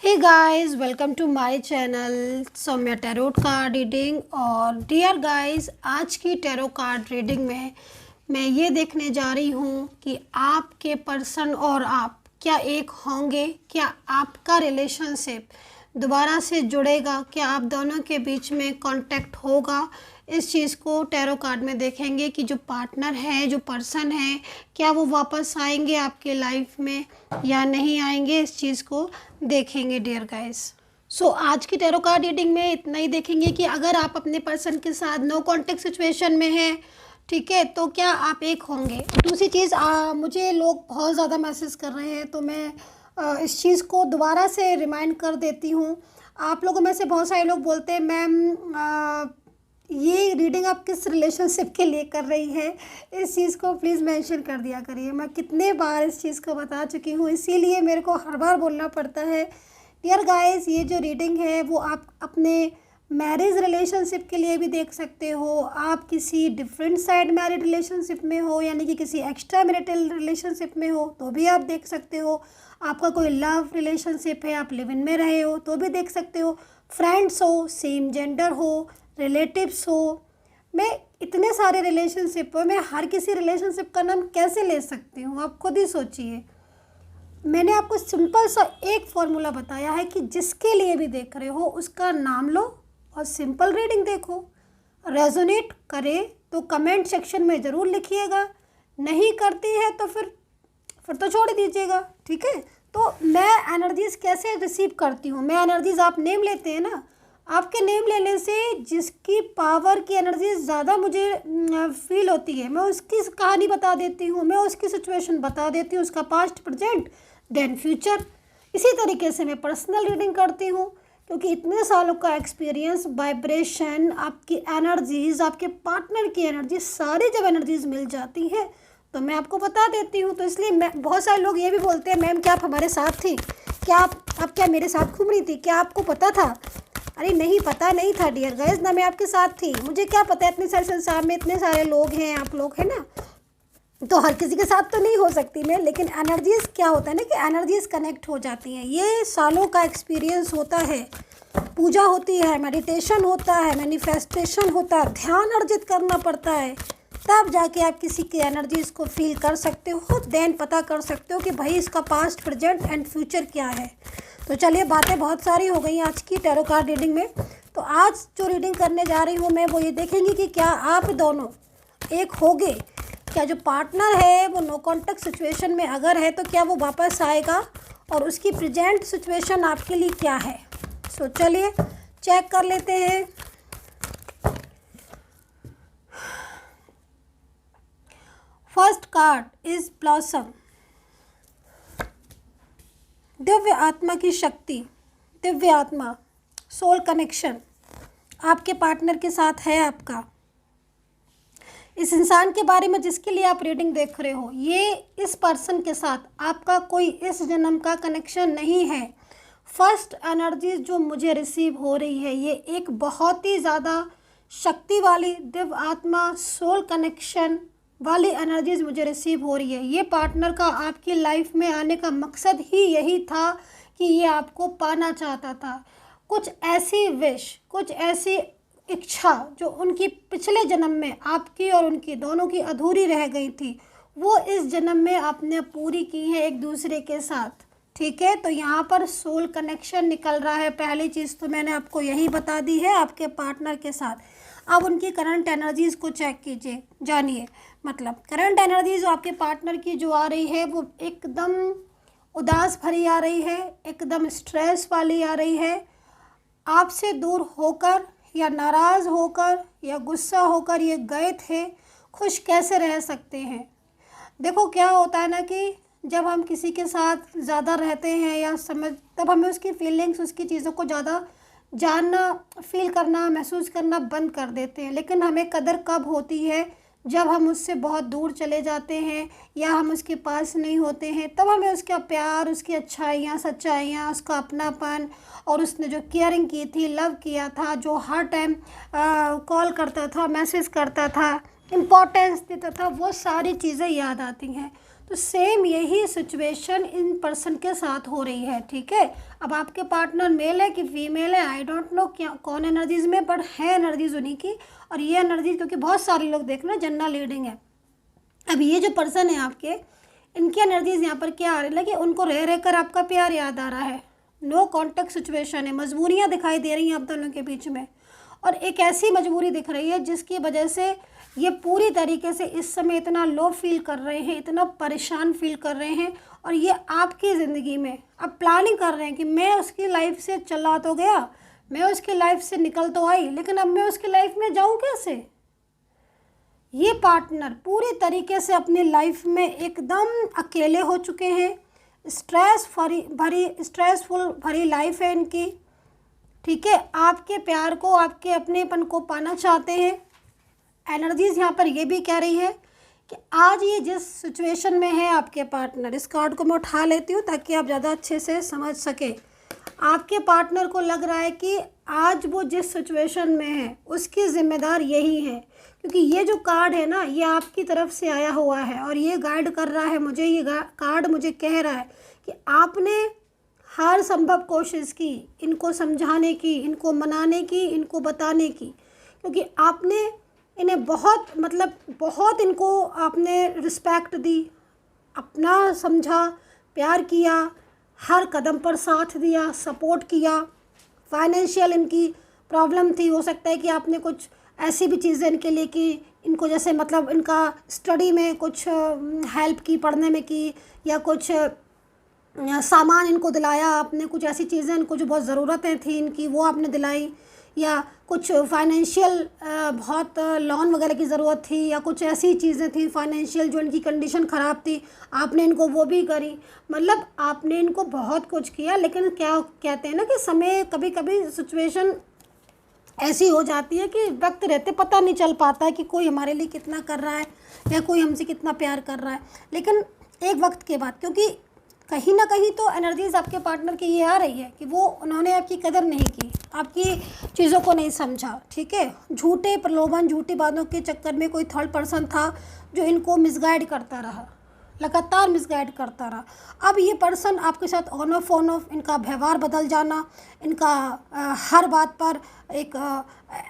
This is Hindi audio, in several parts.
Hey guys, welcome to my channel Saumya tarot card reading. और डियर गाइस, आज की टैरो कार्ड रीडिंग में मैं ये देखने जा रही हूँ कि आपके पर्सन और आप क्या एक होंगे, क्या आपका रिलेशनशिप दोबारा से जुड़ेगा, क्या आप दोनों के बीच में कांटेक्ट होगा। इस चीज़ को टैरो कार्ड में देखेंगे कि जो पार्टनर है, जो पर्सन है, क्या वो वापस आएंगे आपके लाइफ में या नहीं आएंगे। इस चीज़ को देखेंगे डियर गाइस। सो आज की टैरो कार्ड रीडिंग में इतना ही देखेंगे कि अगर आप अपने पर्सन के साथ नो कॉन्टेक्ट सिचुएशन में हैं, ठीक है, तो क्या आप एक होंगे। दूसरी चीज़, मुझे लोग बहुत ज़्यादा मैसेज कर रहे हैं, तो मैं इस चीज़ को दोबारा से रिमाइंड कर देती हूँ। आप लोगों में से बहुत सारे लोग बोलते हैं मैम ये रीडिंग आप किस रिलेशनशिप के लिए कर रही है, इस चीज़ को प्लीज़ मेंशन कर दिया करिए। मैं कितने बार इस चीज़ को बता चुकी हूँ, इसीलिए मेरे को हर बार बोलना पड़ता है। डियर गाइस, ये जो रीडिंग है वो आप अपने मैरिज रिलेशनशिप के लिए भी देख सकते हो, आप किसी डिफरेंट साइड मैरिड रिलेशनशिप में हो, यानी कि किसी एक्स्ट्रा मैरिटल रिलेशनशिप में हो तो भी आप देख सकते हो। आपका कोई लव रिलेशनशिप है, आप लिव इन में रहे हो तो भी देख सकते हो। फ्रेंड्स हो, सेम जेंडर हो, रिलेटिव्स हो, मैं इतने सारे रिलेशनशिप हो, मैं हर किसी रिलेशनशिप का नाम कैसे ले सकती हूँ, आप खुद ही सोचिए। मैंने आपको सिंपल सा एक फॉर्मूला बताया है कि जिसके लिए भी देख रहे हो उसका नाम लो और सिंपल रीडिंग देखो। रेजोनेट करे तो कमेंट सेक्शन में ज़रूर लिखिएगा, नहीं करती है तो फिर तो छोड़ दीजिएगा, ठीक है। तो मैं एनर्जीज़ कैसे रिसीव करती हूँ, मैं एनर्जीज़, आप नेम लेते हैं ना, आपके नेम लेने से जिसकी पावर की एनर्जी ज़्यादा मुझे फील होती है, मैं उसकी कहानी बता देती हूँ, मैं उसकी सिचुएशन बता देती हूँ, उसका पास्ट, प्रेजेंट, देन फ्यूचर। इसी तरीके से मैं पर्सनल रीडिंग करती हूँ, क्योंकि इतने सालों का एक्सपीरियंस, वाइब्रेशन, आपकी एनर्जीज़, आपके पार्टनर की एनर्जी, सारी जब एनर्जीज़ मिल जाती हैं तो मैं आपको बता देती हूँ। तो इसलिए मैं, बहुत सारे लोग ये भी बोलते हैं मैम क्या आप हमारे साथ थी, क्या आप क्या मेरे साथ घूम रही थी, क्या आपको पता था। अरे नहीं, पता नहीं था डियर गाइस, ना मैं आपके साथ थी, मुझे क्या पता है, इतने सारे संसार में इतने सारे लोग हैं, आप लोग हैं ना, तो हर किसी के साथ तो नहीं हो सकती मैं। लेकिन एनर्जीज़ क्या होता है ना कि एनर्जीज़ कनेक्ट हो जाती हैं, ये सालों का एक्सपीरियंस होता है। पूजा होती है, मेडिटेशन होता है, मैनिफेस्टेशन होता है, ध्यान अर्जित करना पड़ता है, तब जाके आप किसी की एनर्जीज़ को फील कर सकते हो, देन पता कर सकते हो कि भाई इसका पास्ट, प्रेजेंट एंड फ्यूचर क्या है। तो चलिए, बातें बहुत सारी हो गई आज की टैरो कार्ड रीडिंग में। तो आज जो रीडिंग करने जा रही हूँ मैं, वो ये देखेंगे कि क्या आप दोनों एक होगे, क्या जो पार्टनर है वो नो कॉन्टेक्ट सिचुएशन में अगर है तो क्या वो वापस आएगा, और उसकी प्रेजेंट सिचुएशन आपके लिए क्या है। सो चलिए चेक कर लेते हैं। First card is blossom, Divya आत्मा की शक्ति, दिव्य आत्मा, सोल कनेक्शन आपके पार्टनर के साथ है आपका। इस इंसान के बारे में जिसके लिए आप रीडिंग देख रहे हो, ये इस पर्सन के साथ आपका कोई इस जन्म का कनेक्शन नहीं है। फर्स्ट एनर्जी जो मुझे रिसीव हो रही है, ये एक बहुत ही ज़्यादा शक्ति वाली दिव्य आत्मा, सोल कनेक्शन वाली एनर्जीज मुझे रिसीव हो रही है। ये पार्टनर का आपकी लाइफ में आने का मकसद ही यही था कि ये आपको पाना चाहता था। कुछ ऐसी विश, कुछ ऐसी इच्छा जो उनकी पिछले जन्म में आपकी और उनकी दोनों की अधूरी रह गई थी, वो इस जन्म में आपने पूरी की है एक दूसरे के साथ, ठीक है। तो यहाँ पर सोल कनेक्शन निकल रहा है। पहली चीज़ तो मैंने आपको यही बता दी है आपके पार्टनर के साथ। अब उनकी करंट एनर्जीज़ को चेक कीजिए, जानिए। मतलब करंट एनर्जी जो आपके पार्टनर की जो आ रही है वो एकदम उदास भरी आ रही है, एकदम स्ट्रेस वाली आ रही है। आपसे दूर होकर या नाराज़ होकर या गुस्सा होकर ये गए थे, खुश कैसे रह सकते हैं। देखो क्या होता है ना कि जब हम किसी के साथ ज़्यादा रहते हैं या तब हमें उसकी फीलिंग्स, उसकी चीज़ों को ज़्यादा जानना, फील करना, महसूस करना बंद कर देते हैं। लेकिन हमें कदर कब होती है, जब हम उससे बहुत दूर चले जाते हैं या हम उसके पास नहीं होते हैं, तब हमें उसका प्यार, उसकी अच्छाइयाँ, सच्चाइयाँ, उसका अपनापन, और उसने जो केयरिंग की थी, लव किया था, जो हर टाइम कॉल करता था, मैसेज करता था, इम्पोर्टेंस देता था, वो सारी चीज़ें याद आती हैं। तो सेम यही सिचुएशन इन पर्सन के साथ हो रही है, ठीक है। अब आपके पार्टनर मेल है कि फीमेल है, आई डोंट नो क्या कौन एनर्जीज में, बट है एनर्जीज उन्हीं की। और ये एनर्जी, क्योंकि बहुत सारे लोग देख रहे हैं, जनरल रीडिंग है। अब ये जो पर्सन है आपके, इनकी एनर्जीज यहाँ पर क्या आ रही है कि उनको रह रह कर आपका प्यार याद आ रहा है। नो कॉन्टेक्ट सिचुएशन है, मजबूरियाँ दिखाई दे रही हैं आप दोनों के बीच में। और एक ऐसी मजबूरी दिख रही है जिसकी वजह से ये पूरी तरीके से इस समय इतना लो फील कर रहे हैं, इतना परेशान फील कर रहे हैं। और ये आपकी ज़िंदगी में अब प्लानिंग कर रहे हैं कि मैं उसकी लाइफ से चला तो गया, मैं उसकी लाइफ से निकल तो आई, लेकिन अब मैं उसकी लाइफ में जाऊँ कैसे। ये पार्टनर पूरी तरीके से अपनी लाइफ में एकदम अकेले हो चुके हैं। स्ट्रेसफुल भरी लाइफ है इनकी, ठीक है। आपके प्यार को, आपके अपनेपन को पाना चाहते हैं। एनर्जीज यहाँ पर ये भी कह रही है कि आज ये जिस सिचुएशन में है आपके पार्टनर, इस कार्ड को मैं उठा लेती हूँ ताकि आप ज़्यादा अच्छे से समझ सके। आपके पार्टनर को लग रहा है कि आज वो जिस सिचुएशन में है उसकी ज़िम्मेदार यही है, क्योंकि ये जो कार्ड है ना, ये आपकी तरफ से आया हुआ है और ये गाइड कर रहा है मुझे। ये कार्ड मुझे कह रहा है कि आपने हर संभव कोशिश की इनको समझाने की, इनको मनाने की, इनको बताने की, क्योंकि आपने इन्हें बहुत इनको आपने रिस्पेक्ट दी, अपना समझा, प्यार किया, हर कदम पर साथ दिया, सपोर्ट किया। फाइनेंशियल इनकी प्रॉब्लम थी, हो सकता है कि आपने कुछ ऐसी भी चीज़ें इनके लिए की, इनको जैसे इनका स्टडी में कुछ हेल्प की, पढ़ने में की, या कुछ सामान इनको दिलाया आपने, कुछ ऐसी चीज़ें इनको जो बहुत ज़रूरतें थी इनकी वो आपने दिलाई, या कुछ फाइनेंशियल बहुत लोन वगैरह की ज़रूरत थी, या कुछ ऐसी चीज़ें थी फाइनेंशियल जो इनकी कंडीशन ख़राब थी, आपने इनको वो भी करी। आपने इनको बहुत कुछ किया। लेकिन क्या कहते हैं ना कि समय, कभी कभी सिचुएशन ऐसी हो जाती है कि वक्त रहते पता नहीं चल पाता है कि कोई हमारे लिए कितना कर रहा है या कोई हमसे कितना प्यार कर रहा है। लेकिन एक वक्त के बाद, क्योंकि कहीं ना कहीं तो एनर्जीज आपके पार्टनर की ये आ रही है कि उन्होंने आपकी कदर नहीं की, आपकी चीज़ों को नहीं समझा, ठीक है। झूठे प्रलोभन, झूठी बातों के चक्कर में कोई थर्ड पर्सन था जो इनको मिसगाइड करता रहा, लगातार मिसगाइड करता रहा। अब ये पर्सन आपके साथ ऑन ऑफ इनका व्यवहार बदल जाना, इनका हर बात पर एक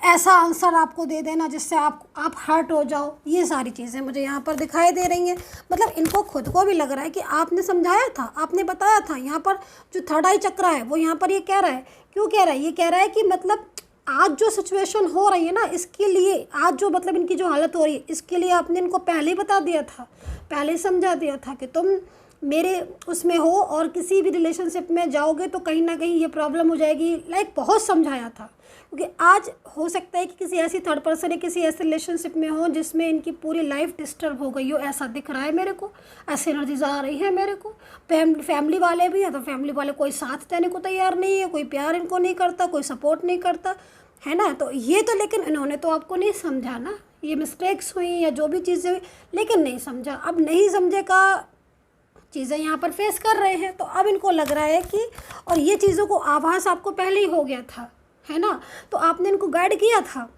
ऐसा आंसर आपको दे देना जिससे आप हर्ट हो जाओ, ये सारी चीज़ें मुझे यहाँ पर दिखाई दे रही हैं। इनको खुद को भी लग रहा है कि आपने समझाया था, आपने बताया था। यहाँ पर जो थर्ड आई चक्र है वो यहाँ पर ये कह रहा है, क्यों कह रहा है, ये कह रहा है कि आज जो सिचुएशन हो रही है ना, इसके लिए आज जो इनकी जो हालत हो रही है, इसके लिए आपने इनको पहले ही बता दिया था, पहले ही समझा दिया था कि तुम मेरे उसमें हो और किसी भी रिलेशनशिप में जाओगे तो कहीं ना कहीं ये प्रॉब्लम हो जाएगी। बहुत समझाया था, क्योंकि आज हो सकता है कि किसी ऐसी थर्ड पर्सन या किसी ऐसे रिलेशनशिप में हो जिसमें इनकी पूरी लाइफ डिस्टर्ब हो गई हो, ऐसा दिख रहा है मेरे को, ऐसी एनर्जीज आ रही है मेरे को। फैमिली वाले भी हैं तो फैमिली वाले कोई साथ देने को तैयार नहीं है, कोई प्यार इनको नहीं करता, कोई सपोर्ट नहीं करता है ना। तो ये तो, लेकिन इन्होंने तो आपको नहीं समझा ना, ये मिस्टेक्स हुई या जो भी चीज़ें हुई, लेकिन नहीं समझा। अब नहीं समझे का चीज़ें यहाँ पर फेस कर रहे हैं, तो अब इनको लग रहा है कि, और ये चीज़ों को आभास आपको पहले ही हो गया था, है ना। तो आपने इनको गाइड किया था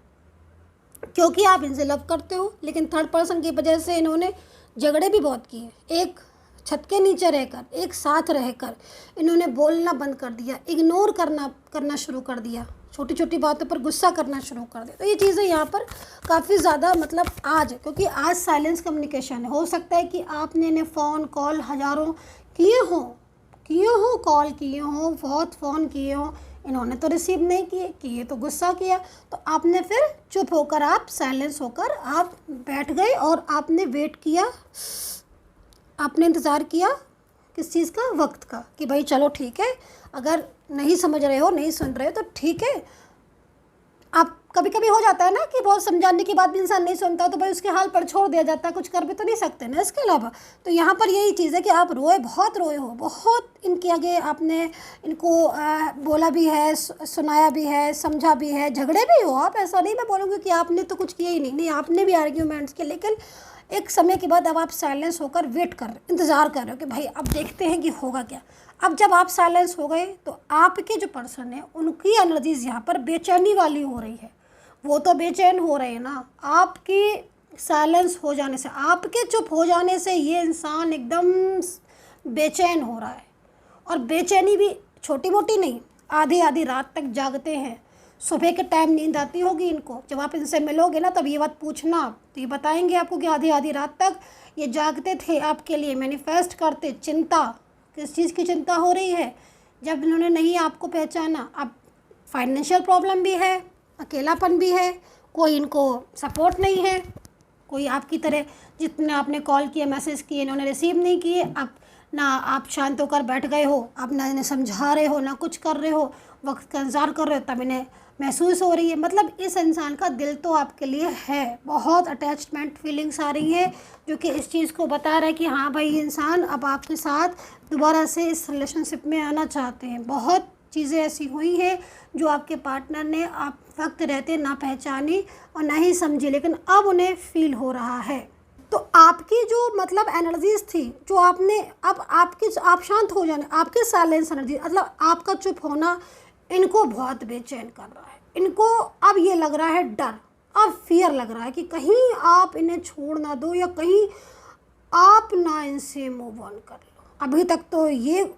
क्योंकि आप इनसे लव करते हो, लेकिन थर्ड पर्सन की वजह से इन्होंने झगड़े भी बहुत किए। एक छत के नीचे रहकर, एक साथ रहकर इन्होंने बोलना बंद कर दिया, इग्नोर करना शुरू कर दिया, छोटी छोटी बातों पर गुस्सा करना शुरू कर दिया। तो ये चीज़ें यहाँ पर काफ़ी ज़्यादा आज, क्योंकि आज साइलेंस कम्युनिकेशन है। हो सकता है कि आपने इन्हें फ़ोन कॉल हज़ारों किए हों, कॉल किए हों, बहुत फ़ोन किए हों, इन्होंने तो रिसीव नहीं किए तो गुस्सा किया। तो आपने फिर चुप होकर, आप साइलेंस होकर आप बैठ गए और आपने वेट किया, आपने इंतज़ार किया किस चीज़ का, वक्त का, कि भाई चलो ठीक है, अगर नहीं समझ रहे हो, नहीं सुन रहे हो तो ठीक है। आप कभी कभी हो जाता है ना कि बहुत समझाने के बाद भी इंसान नहीं सुनता, तो भाई उसके हाल पर छोड़ दिया जाता है, कुछ कर भी तो नहीं सकते ना इसके अलावा। तो यहाँ पर यही चीज़ है कि आप बहुत रोए हो, बहुत इनके आगे आपने इनको बोला भी है, सुनाया भी है, समझा भी है, झगड़े भी हो आप। ऐसा नहीं मैं बोलूँगी कि आपने तो कुछ किया ही नहीं, आपने भी आर्ग्यूमेंट्स किए, लेकिन एक समय के बाद अब आप साइलेंस होकर वेट कर रहे, इंतज़ार कर रहे हो कि भाई अब देखते हैं कि होगा क्या। अब जब आप साइलेंस हो गए तो आपके जो पर्सन है उनकी एनर्जीज यहाँ पर बेचैनी वाली हो रही है। वो तो बेचैन हो रहे हैं ना, आपकी साइलेंस हो जाने से, आपके चुप हो जाने से ये इंसान एकदम बेचैन हो रहा है। और बेचैनी भी छोटी मोटी नहीं, आधी आधी रात तक जागते हैं। सुबह के टाइम नींद आती होगी इनको, जब आप इनसे मिलोगे ना तब ये बात पूछना, तो ये बताएंगे आपको कि आधी आधी रात तक ये जागते थे आपके लिए, मैनिफेस्ट करते। चिंता, किस चीज़ की चिंता हो रही है? जब इन्होंने नहीं आपको पहचाना, अब फाइनेंशियल प्रॉब्लम भी है, अकेलापन भी है, कोई इनको सपोर्ट नहीं है, कोई आपकी तरह जितने आपने कॉल किए मैसेज किए इन्होंने रिसीव नहीं किए। अब ना आप शांत होकर बैठ गए हो, आप ना इन्हें समझा रहे हो, ना कुछ कर रहे हो, वक्त का इंतज़ार कर रहे हो, तब इन्हें महसूस हो रही है। मतलब इस इंसान का दिल तो आपके लिए है, बहुत अटैचमेंट फीलिंग्स आ रही है, जो कि इस चीज़ को बता रहा है कि हाँ भाई ये इंसान अब आपके साथ दोबारा से इस रिलेशनशिप में आना चाहते हैं। बहुत चीज़ें ऐसी हुई हैं जो आपके पार्टनर ने आप वक्त रहते ना पहचानी और ना ही समझी, लेकिन अब उन्हें फील हो रहा है। तो आपकी जो मतलब एनर्जीज थी जो आपने, अब आपकी आप शांत हो जाने, आपके साइलेंस एनर्जी मतलब आपका चुप होना इनको बहुत बेचैन कर रहा है। इनको अब ये लग रहा है डर, अब फियर लग रहा है कि कहीं आप इन्हें छोड़ ना दो या कहीं आप ना इनसे मूव ऑन कर लो। अभी तक तो ये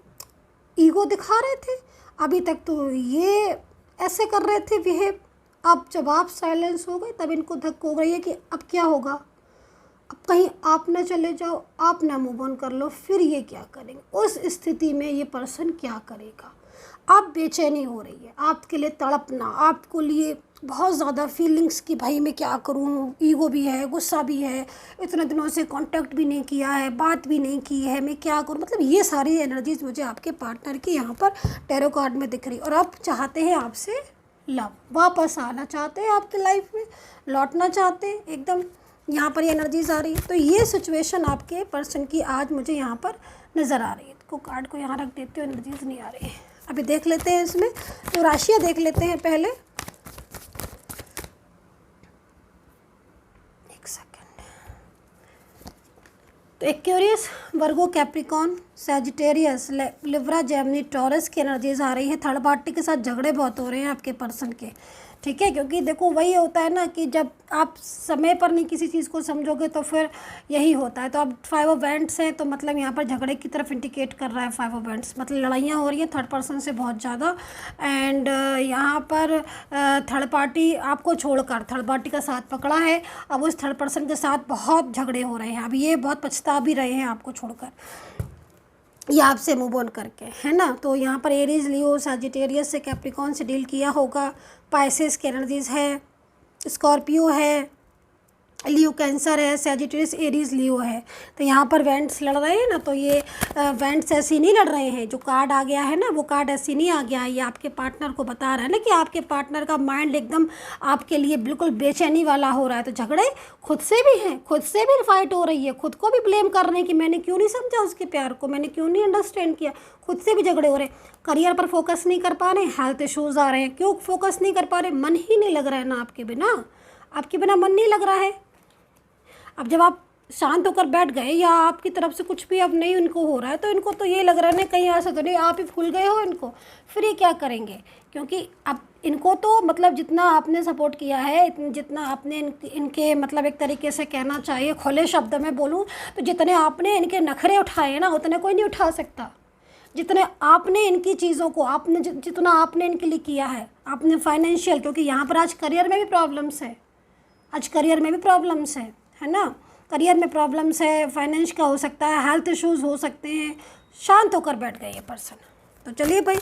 ईगो दिखा रहे थे, अभी तक तो ये ऐसे कर रहे थे बिहेव, अब जब आप साइलेंस हो गए तब इनको धक्का हो रही है कि अब क्या होगा, अब कहीं आप ना चले जाओ, आप ना मूव ऑन कर लो, फिर ये क्या करेंगे? उस स्थिति में ये पर्सन क्या करेगा? आप बेचैनी हो रही है, आपके लिए तड़पना, आपको लिए बहुत ज़्यादा फीलिंग्स कि भाई मैं क्या करूँ, ईगो भी है, गुस्सा भी है, इतने दिनों से कांटेक्ट भी नहीं किया है, बात भी नहीं की है, मैं क्या करूँ? मतलब ये सारी एनर्जीज मुझे आपके पार्टनर की यहाँ पर टैरो कार्ड में दिख रही। और आप चाहते हैं आपसे लव, वापस आना चाहते हैं आपकी लाइफ में, लौटना चाहते हैं एकदम, यहाँ पर ये एनर्जीज आ रही है। तो ये सिचुएशन आपके पर्सन की आज मुझे यहाँ पर नज़र आ रही है। तो कार्ड को यहाँ रख देते हो, एनर्जीज नहीं आ रही है। अभी देख लेते हैं इसमें, तो राशियाँ देख लेते हैं पहले। एक सेकेंड। तो Aquarius, Virgo, Capricorn, Sagittarius, Libra, Gemini, Taurus की एनर्जीज आ रही है। थर्ड पार्टी के साथ झगड़े बहुत हो रहे हैं आपके पर्सन के, ठीक है, क्योंकि देखो वही होता है ना कि जब आप समय पर नहीं किसी चीज़ को समझोगे तो फिर यही होता है। तो अब 5 ऑफ वैंड्स हैं, तो मतलब यहाँ पर झगड़े की तरफ इंडिकेट कर रहा है 5 ऑफ वैंड्स, मतलब लड़ाइयाँ हो रही हैं थर्ड पर्सन से बहुत ज़्यादा। एंड यहाँ पर थर्ड पार्टी आपको छोड़कर थर्ड पार्टी का साथ पकड़ा है, अब उस थर्ड पर्सन के साथ बहुत झगड़े हो रहे हैं। अब ये बहुत पछता भी रहे हैं आपको छोड़कर या आपसे मूव ऑन करके, है ना। तो यहाँ पर एरीज, लियो, सैजिटेरियस से, कैप्रिकॉन से डील किया होगा, पाइसेस की एनर्जीज है, स्कॉर्पियो है, लियो कैंसर है, सैजिटेरियस, एरीज, लियो है। तो यहाँ पर वेंट्स लड़ रहे हैं ना, तो ये वेंट्स ऐसे नहीं लड़ रहे हैं, जो कार्ड आ गया है ना वो कार्ड ऐसे नहीं आ गया है, ये आपके पार्टनर को बता रहा है ना कि आपके पार्टनर का माइंड एकदम आपके लिए बिल्कुल बेचैनी वाला हो रहा है। तो झगड़े खुद से भी हैं, खुद से भी फाइट हो रही है, खुद को भी ब्लेम कर रहे हैं कि मैंने क्यों नहीं समझा उसके प्यार को, मैंने क्यों नहीं अंडरस्टैंड किया, खुद से भी झगड़े हो रहे हैं। करियर पर फोकस नहीं कर पा रहे, हेल्थ इशूज़ आ रहे हैं। क्यों फोकस नहीं कर पा रहे? मन ही नहीं लग रहा है ना आपके बिना मन नहीं लग रहा है। अब जब आप शांत होकर बैठ गए या आपकी तरफ से कुछ भी अब नहीं उनको हो रहा है, तो इनको तो ये लग रहा है ना कहीं ऐसा तो नहीं आप ही भूल गए हो इनको, फिर ये क्या करेंगे? क्योंकि अब इनको तो मतलब जितना आपने सपोर्ट किया है, जितना आपने इनके मतलब एक तरीके से कहना चाहिए, खुले शब्द में बोलूँ तो जितने आपने इनके नखरे उठाए हैं ना उतने कोई नहीं उठा सकता। जितने आपने इनकी चीज़ों को आपने जितना आपने इनके लिए किया है, आपने फाइनेंशियल, क्योंकि यहाँ पर आज करियर में भी प्रॉब्लम्स है, आज करियर में भी प्रॉब्लम्स है ना, करियर में प्रॉब्लम्स है, फाइनेंस का हो सकता है, हेल्थ इश्यूज़ हो सकते हैं। शांत होकर बैठ गए ये पर्सन। तो चलिए भाई,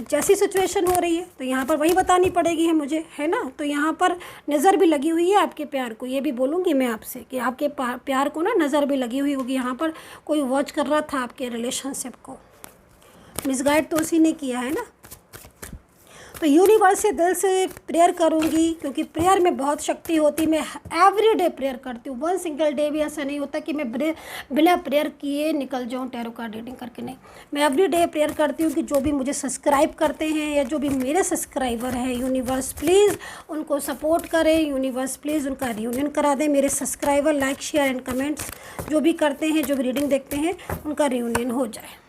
जैसी सिचुएशन हो रही है तो यहाँ पर वही बतानी पड़ेगी है मुझे, है ना। तो यहाँ पर नज़र भी लगी हुई है आपके प्यार को, ये भी बोलूँगी मैं आपसे कि आपके प्यार को ना नज़र भी लगी हुई होगी। यहाँ पर कोई वॉच कर रहा था आपके रिलेशनशिप को, मिसगाइड तो उसी ने किया है ना। तो यूनिवर्स से दिल से प्रेयर करूँगी, क्योंकि प्रेयर में बहुत शक्ति होती है। मैं एवरी डे प्रेयर करती हूँ, वन सिंगल डे भी ऐसा नहीं होता कि मैं बिना प्रेयर किए निकल जाऊँ टैरो कार्ड रीडिंग करके, नहीं। मैं एवरी डे प्रेयर करती हूँ कि जो भी मुझे सब्सक्राइब करते हैं या जो भी मेरे सब्सक्राइबर हैं, यूनिवर्स प्लीज़ उनको सपोर्ट करें, यूनिवर्स प्लीज़ उनका रियूनियन करा दें। मेरे subscriber like, share and comments जो भी करते हैं, जो भी रीडिंग देखते हैं, उनका रियूनियन हो जाए।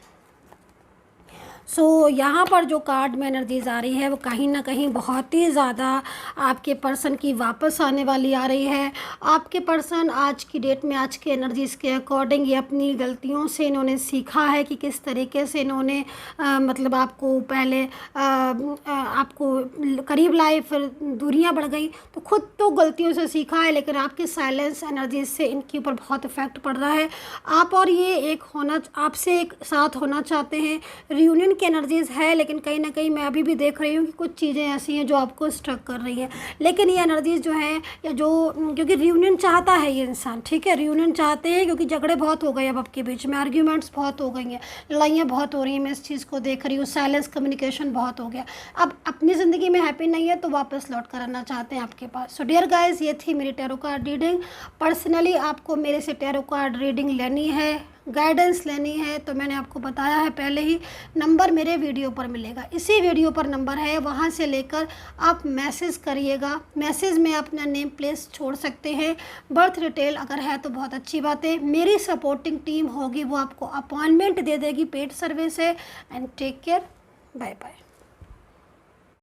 सो यहाँ पर जो कार्ड में एनर्जीज आ रही है वो कहीं ना कहीं बहुत ही ज़्यादा आपके पर्सन की वापस आने वाली आ रही है। आपके पर्सन आज की डेट में, आज के एनर्जीज़ के अकॉर्डिंग, ये अपनी गलतियों से इन्होंने सीखा है कि किस तरीके से इन्होंने मतलब आपको पहले आपको करीब लाए, फिर दूरियां बढ़ गई, तो खुद तो गलतियों से सीखा है, लेकिन आपके साइलेंस एनर्जीज से इनके ऊपर बहुत इफेक्ट पड़ रहा है। आप और ये एक होना, आपसे एक साथ होना चाहते हैं। रियूनियन की एनर्जीज़ है, लेकिन कहीं ना कहीं मैं अभी भी देख रही हूँ कि कुछ चीज़ें ऐसी हैं जो आपको स्ट्रक कर रही है। लेकिन ये एनर्जीज़ जो हैं, या जो, क्योंकि रियूनियन चाहता है ये इंसान, ठीक है, रियूनियन चाहते हैं, क्योंकि झगड़े बहुत हो गए अब आपके बीच में, आर्ग्यूमेंट्स बहुत हो गई हैं, लड़ाइयाँ बहुत हो रही हैं, मैं इस चीज़ को देख रही हूँ, साइलेंस कम्युनिकेशन बहुत हो गया। अब अपनी ज़िंदगी में हैप्पी नहीं है तो वापस लौट कर आना चाहते हैं आपके पास। सो डियर गाइज, ये थी मेरी टैरो कार्ड रीडिंग। पर्सनली आपको मेरे से टैरो कार्ड रीडिंग लेनी है, गाइडेंस लेनी है, तो मैंने आपको बताया है पहले ही, नंबर मेरे वीडियो पर मिलेगा, इसी वीडियो पर नंबर है, वहाँ से लेकर आप मैसेज करिएगा। मैसेज में अपना नेम प्लेस छोड़ सकते हैं, बर्थ डिटेल अगर है तो बहुत अच्छी बात है। मेरी सपोर्टिंग टीम होगी, वो आपको अपॉइंटमेंट दे देगी, पेड सर्विस है। And take care, bye bye.